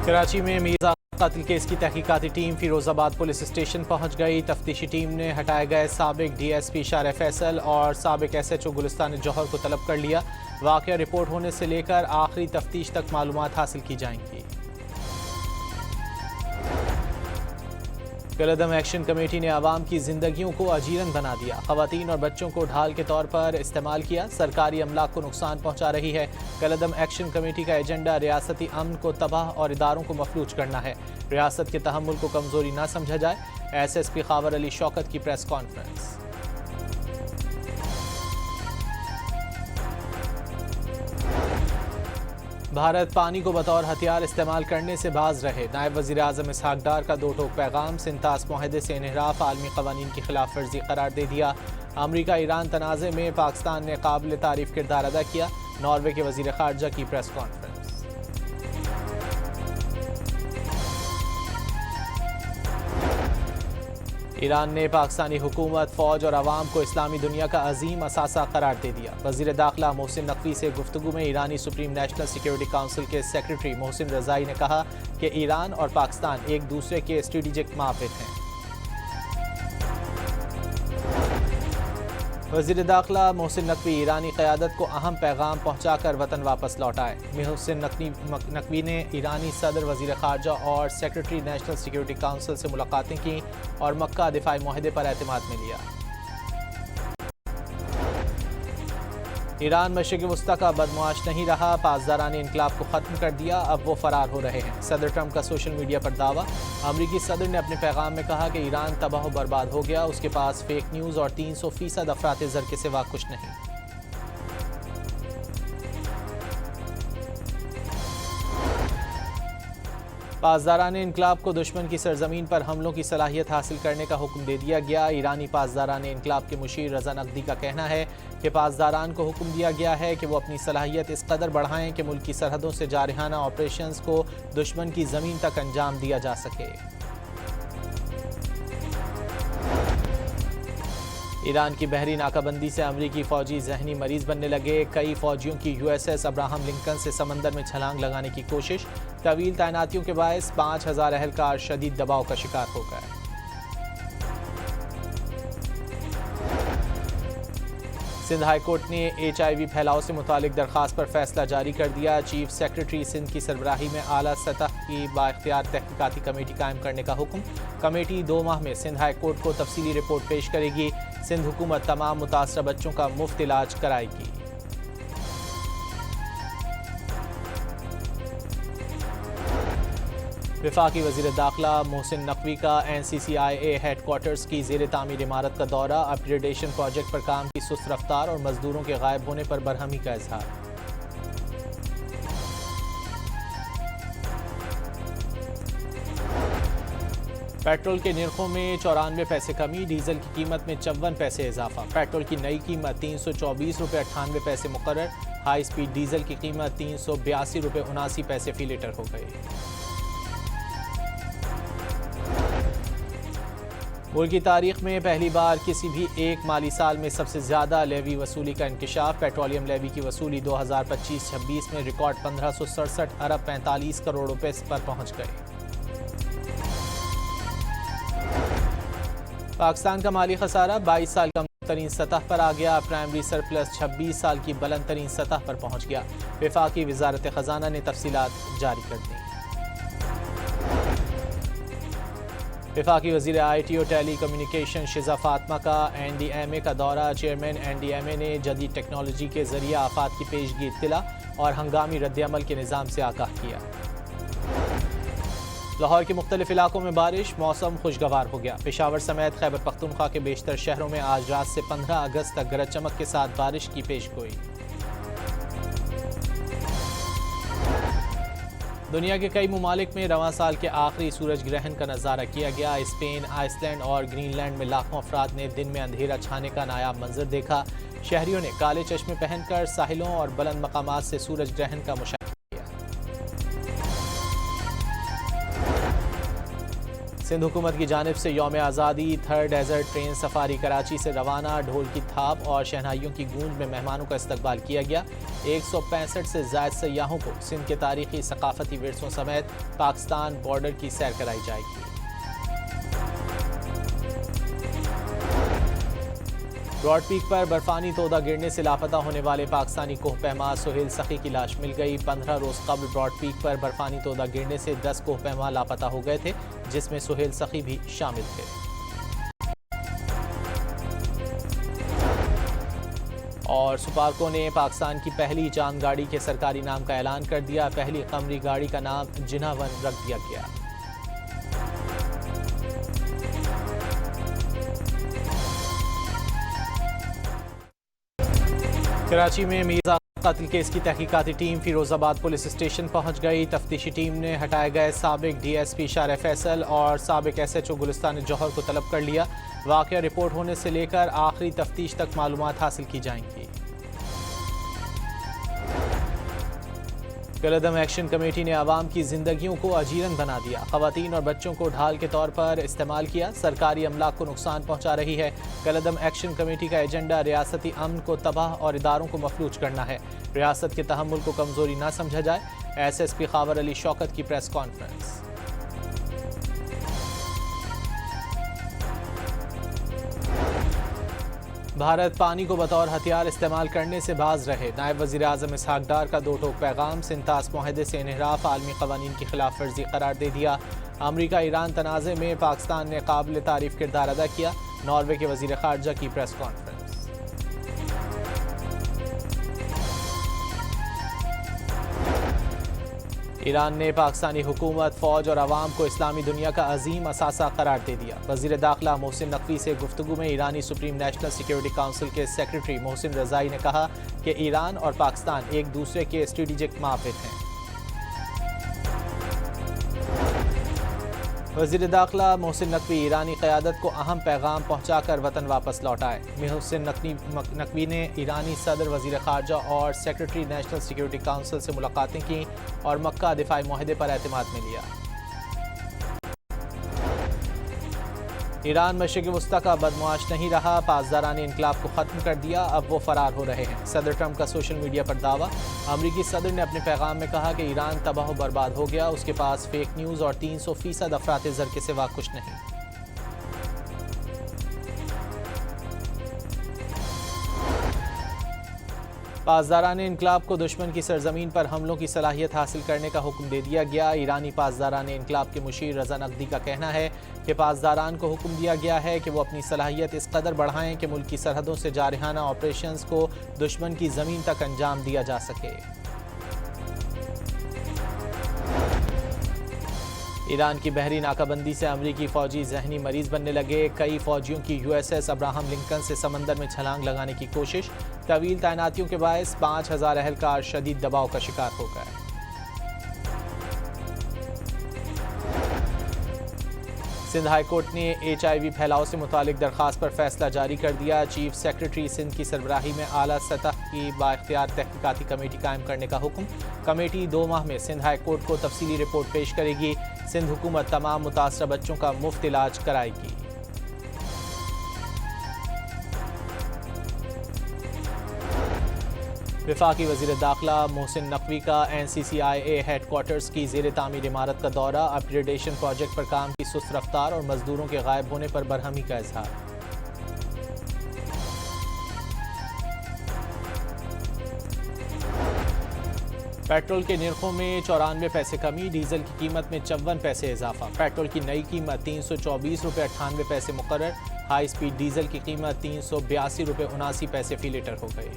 کراچی میں میرزا قتل کیس کی تحقیقاتی ٹیم فیروز آباد پولیس اسٹیشن پہنچ گئی۔ تفتیشی ٹیم نے ہٹائے گئے سابق ڈی ایس پی شارع فیصل اور سابق ایس ایچ او گلستان جوہر کو طلب کر لیا۔ واقعہ رپورٹ ہونے سے لے کر آخری تفتیش تک معلومات حاصل کی جائیں گی۔ کالعدم ایکشن کمیٹی نے عوام کی زندگیوں کو اجیرن بنا دیا، خواتین اور بچوں کو ڈھال کے طور پر استعمال کیا، سرکاری املاک کو نقصان پہنچا رہی ہے۔ کالعدم ایکشن کمیٹی کا ایجنڈا ریاستی امن کو تباہ اور اداروں کو مفلوج کرنا ہے۔ ریاست کے تحمل کو کمزوری نہ سمجھا جائے۔ ایس ایس پی خاور علی شوکت کی پریس کانفرنس۔ بھارت پانی کو بطور ہتھیار استعمال کرنے سے باز رہے، نائب وزیر اعظم اسحاق ڈار کا دو ٹوک پیغام۔ سنتاس معاہدے سے انحراف عالمی قوانین کی خلاف ورزی قرار دے دیا۔ امریکہ ایران تنازع میں پاکستان نے قابل تعریف کردار ادا کیا، ناروے کے وزیر خارجہ کی پریس کانفرنس۔ ایران نے پاکستانی حکومت، فوج اور عوام کو اسلامی دنیا کا عظیم اثاثہ قرار دے دیا۔ وزیر داخلہ محسن نقوی سے گفتگو میں ایرانی سپریم نیشنل سیکیورٹی کونسل کے سیکریٹری محسن رضائی نے کہا کہ ایران اور پاکستان ایک دوسرے کے اسٹریٹجک معاون ہیں۔ وزیر داخلہ محسن نقوی ایرانی قیادت کو اہم پیغام پہنچا کر وطن واپس لوٹ آئے۔ محسن نقوی نے ایرانی صدر، وزیر خارجہ اور سیکریٹری نیشنل سیکیورٹی کونسل سے ملاقاتیں کی اور مکہ دفاعی معاہدے پر اعتماد میں لیا۔ ایران مشرق وسطی کا بدمعاش نہیں رہا، پاسداران انقلاب کو ختم کر دیا، اب وہ فرار ہو رہے ہیں۔ صدر ٹرمپ کا سوشل میڈیا پر دعویٰ۔ امریکی صدر نے اپنے پیغام میں کہا کہ ایران تباہ و برباد ہو گیا، اس کے پاس فیک نیوز اور 300% افراط زر کے سوا کچھ نہیں۔ پاسداران انقلاب کو دشمن کی سرزمین پر حملوں کی صلاحیت حاصل کرنے کا حکم دے دیا گیا۔ ایرانی پاسداران انقلاب کے مشیر رضا نقوی کا کہنا ہے کہ پاسداران کو حکم دیا گیا ہے کہ وہ اپنی صلاحیت اس قدر بڑھائیں کہ ملک کی سرحدوں سے جارحانہ آپریشنز کو دشمن کی زمین تک انجام دیا جا سکے۔ ایران کی بحری ناکہ بندی سے امریکی فوجی ذہنی مریض بننے لگے۔ کئی فوجیوں کی U S S Abraham Lincoln سے سمندر میں چھلانگ لگانے کی کوشش، طویل تعیناتیوں کے باعث 5000 اہلکار شدید دباؤ کا شکار ہو گئے۔ سندھ ہائی کورٹ نے ایچ آئی وی پھیلاؤ سے متعلق درخواست پر فیصلہ جاری کر دیا۔ چیف سیکریٹری سندھ کی سربراہی میں اعلیٰ سطح کی بااختیار تحقیقاتی کمیٹی قائم کرنے کا حکم۔ کمیٹی 2 ماہ میں سندھ ہائی کورٹ کو تفصیلی رپورٹ پیش کرے گی۔ سندھ حکومت تمام متاثرہ بچوں کا مفت علاج کرائے گی۔ وفاقی وزیر داخلہ محسن نقوی کا این سی سی آئی اے ہیڈ کوارٹرز کی زیر تعمیر عمارت کا دورہ۔ اپ گریڈیشن پروجیکٹ پر کام کی سست رفتار اور مزدوروں کے غائب ہونے پر برہمی کا اظہار۔ پیٹرول کے نرخوں میں 94 پیسے کمی، ڈیزل کی قیمت میں 54 پیسے اضافہ۔ پیٹرول کی نئی قیمت 324 روپے 98 پیسے مقرر۔ ہائی سپیڈ ڈیزل کی قیمت 382 روپے 79 پیسے فی لیٹر ہو گئی۔ ملک کی تاریخ میں پہلی بار کسی بھی ایک مالی سال میں سب سے زیادہ لیوی وصولی کا انکشاف۔ پیٹرولیم لیوی کی وصولی 2025-26 میں ریکارڈ 1567 ارب 45 کروڑ روپے پر پہنچ گئی۔ پاکستان کا مالی خسارہ 22 سال کم ترین سطح پر آ گیا۔ پرائمری سرپلس 26 سال کی بلند ترین سطح پر پہنچ گیا۔ وفاقی وزارت خزانہ نے تفصیلات جاری کر دیں۔ وفاقی وزیر آئی ٹی اور ٹیلی کمیونیکیشن شزا فاطمہ کا این ڈی ایم اے کا دورہ۔ چیئرمین این ڈی ایم اے نے جدید ٹیکنالوجی کے ذریعہ آفات کی پیشگی، اطلاع اور ہنگامی رد عمل کے نظام سے آگاہ کیا۔ لاہور کے مختلف علاقوں میں بارش، موسم خوشگوار ہو گیا۔ پشاور سمیت خیبر پختونخوا کے بیشتر شہروں میں آج رات سے 15 اگست تک گرج چمک کے ساتھ بارش کی پیش گوئی۔ دنیا کے کئی ممالک میں رواں سال کے آخری سورج گرہن کا نظارہ کیا گیا۔ اسپین، آئس لینڈ اور گرین لینڈ میں لاکھوں افراد نے دن میں اندھیرا چھانے کا نایاب منظر دیکھا۔ شہریوں نے کالے چشمے پہن کر ساحلوں اور بلند مقامات سے سورج گرہن کا مشاہدہ کیا۔ سندھ حکومت کی جانب سے یوم آزادی third desert train safari Karachi سے روانہ، ڈھول کی تھاپ اور شہنائیوں کی گونج میں مہمانوں کا استقبال کیا گیا۔ 165 سے زائد سیاحوں کو سندھ کے تاریخی ثقافتی ورثوں سمیت پاکستان بارڈر کی سیر کرائی جائے گی۔ براڈ پیک پر برفانی تودہ گرنے سے لاپتہ ہونے والے پاکستانی کوہ پیما سہیل سخی کی لاش مل گئی۔ 15 روز قبل براڈ پیک پر برفانی تودہ گرنے سے 10 کوہ پیما لاپتہ ہو گئے تھے، جس میں سہیل سخی بھی شامل تھے۔ اور سپارکو نے پاکستان کی پہلی چاند گاڑی کے سرکاری نام کا اعلان کر دیا۔ پہلی قمری گاڑی کا نام جناح 1 رکھ دیا گیا۔ کراچی میں میرزا قتل کیس کی تحقیقاتی ٹیم فیروز آباد پولیس اسٹیشن پہنچ گئی۔ تفتیشی ٹیم نے ہٹائے گئے سابق ڈی ایس پی شارع فیصل اور سابق ایس ایچ او گلستان جوہر کو طلب کر لیا۔ واقعہ رپورٹ ہونے سے لے کر آخری تفتیش تک معلومات حاصل کی جائیں گی۔ کلدم ایکشن کمیٹی نے عوام کی زندگیوں کو اجیرن بنا دیا، خواتین اور بچوں کو ڈھال کے طور پر استعمال کیا، سرکاری املاک کو نقصان پہنچا رہی ہے۔ کلدم ایکشن کمیٹی کا ایجنڈا ریاستی امن کو تباہ اور اداروں کو مفلوج کرنا ہے۔ ریاست کے تحمل کو کمزوری نہ سمجھا جائے۔ ایس ایس پی خاور علی شوکت کی پریس کانفرنس۔ بھارت پانی کو بطور ہتھیار استعمال کرنے سے باز رہے، نائب وزیر اعظم اسحاق ڈار کا دو ٹوک پیغام۔ سنتاس معاہدے سے انحراف عالمی قوانین کی خلاف ورزی قرار دے دیا۔ امریکہ ایران تنازع میں پاکستان نے قابل تعریف کردار ادا کیا، ناروے کے وزیر خارجہ کی پریس کانفرنس۔ ایران نے پاکستانی حکومت، فوج اور عوام کو اسلامی دنیا کا عظیم اثاثہ قرار دے دیا۔ وزیر داخلہ محسن نقوی سے گفتگو میں ایرانی سپریم نیشنل سیکیورٹی کونسل کے سیکریٹری محسن رضائی نے کہا کہ ایران اور پاکستان ایک دوسرے کے اسٹریٹجک معاون ہیں۔ وزیر داخلہ محسن نقوی ایرانی قیادت کو اہم پیغام پہنچا کر وطن واپس لوٹ آئے۔ محسن نقوی نے ایرانی صدر، وزیر خارجہ اور سیکریٹری نیشنل سیکیورٹی کونسل سے ملاقاتیں کی اور مکہ دفاعی معاہدے پر اعتماد میں لیا۔ ایران مشرق وسطی کا بدمعاش نہیں رہا، پاسداران انقلاب کو ختم کر دیا، اب وہ فرار ہو رہے ہیں۔ صدر ٹرمپ کا سوشل میڈیا پر دعویٰ۔ امریکی صدر نے اپنے پیغام میں کہا کہ ایران تباہ و برباد ہو گیا، اس کے پاس فیک نیوز اور 300% افراط زر کے سوا کچھ نہیں۔ پاسداران انقلاب کو دشمن کی سرزمین پر حملوں کی صلاحیت حاصل کرنے کا حکم دے دیا گیا۔ ایرانی پاسداران انقلاب کے مشیر رضا نقدی کا کہنا ہے کہ پاسداران کو حکم دیا گیا ہے کہ وہ اپنی صلاحیت اس قدر بڑھائیں کہ ملکی سرحدوں سے جارحانہ آپریشنز کو دشمن کی زمین تک انجام دیا جا سکے۔ ایران کی بحری ناکہ بندی سے امریکی فوجی ذہنی مریض بننے لگے۔ کئی فوجیوں کی U S S Abraham Lincoln سے سمندر میں چھلانگ لگانے کی کوشش، طویل تعیناتیوں کے باعث 5000 اہلکار شدید دباؤ کا شکار ہو گئے۔ سندھ ہائی کورٹ نے HIV پھیلاؤ سے متعلق درخواست پر فیصلہ جاری کر دیا۔ چیف سیکریٹری سندھ کی سربراہی میں اعلیٰ سطح کی بااختیار تحقیقاتی کمیٹی قائم کرنے کا حکم۔ کمیٹی 2 ماہ میں سندھ ہائی کورٹ کو تفصیلی رپورٹ پیش کرے گی۔ سندھ حکومت تمام متاثرہ بچوں کا مفت علاج کرائے گی۔ وفاقی وزیر داخلہ محسن نقوی کا NCCIA ہیڈ کوارٹرز کی زیر تعمیر عمارت کا دورہ۔ اپ گریڈیشن پروجیکٹ پر کام کی سست رفتار اور مزدوروں کے غائب ہونے پر برہمی کا اظہار۔ پیٹرول کے نرخوں میں 94 پیسے کمی، ڈیزل کی قیمت میں 54 پیسے اضافہ۔ پیٹرول کی نئی قیمت 324 روپے 98 پیسے مقرر۔ ہائی سپیڈ ڈیزل کی قیمت 382 روپے 79 پیسے فی لیٹر ہو گئی۔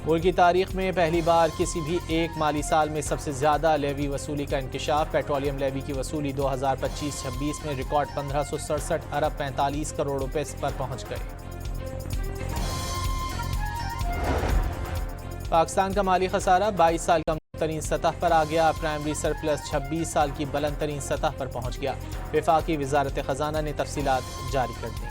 ملک کی تاریخ میں پہلی بار کسی بھی ایک مالی سال میں سب سے زیادہ لیوی وصولی کا انکشاف۔ پیٹرولیم لیوی کی وصولی 2025-26 میں ریکارڈ 1567 ارب 45 کروڑ روپے پر پہنچ گئی۔ پاکستان کا مالی خسارہ 22 سال کم ترین سطح پر آ گیا۔ پرائمری سرپلس 26 سال کی بلند ترین سطح پر پہنچ گیا۔ وفاقی وزارت خزانہ نے تفصیلات جاری کر دیں۔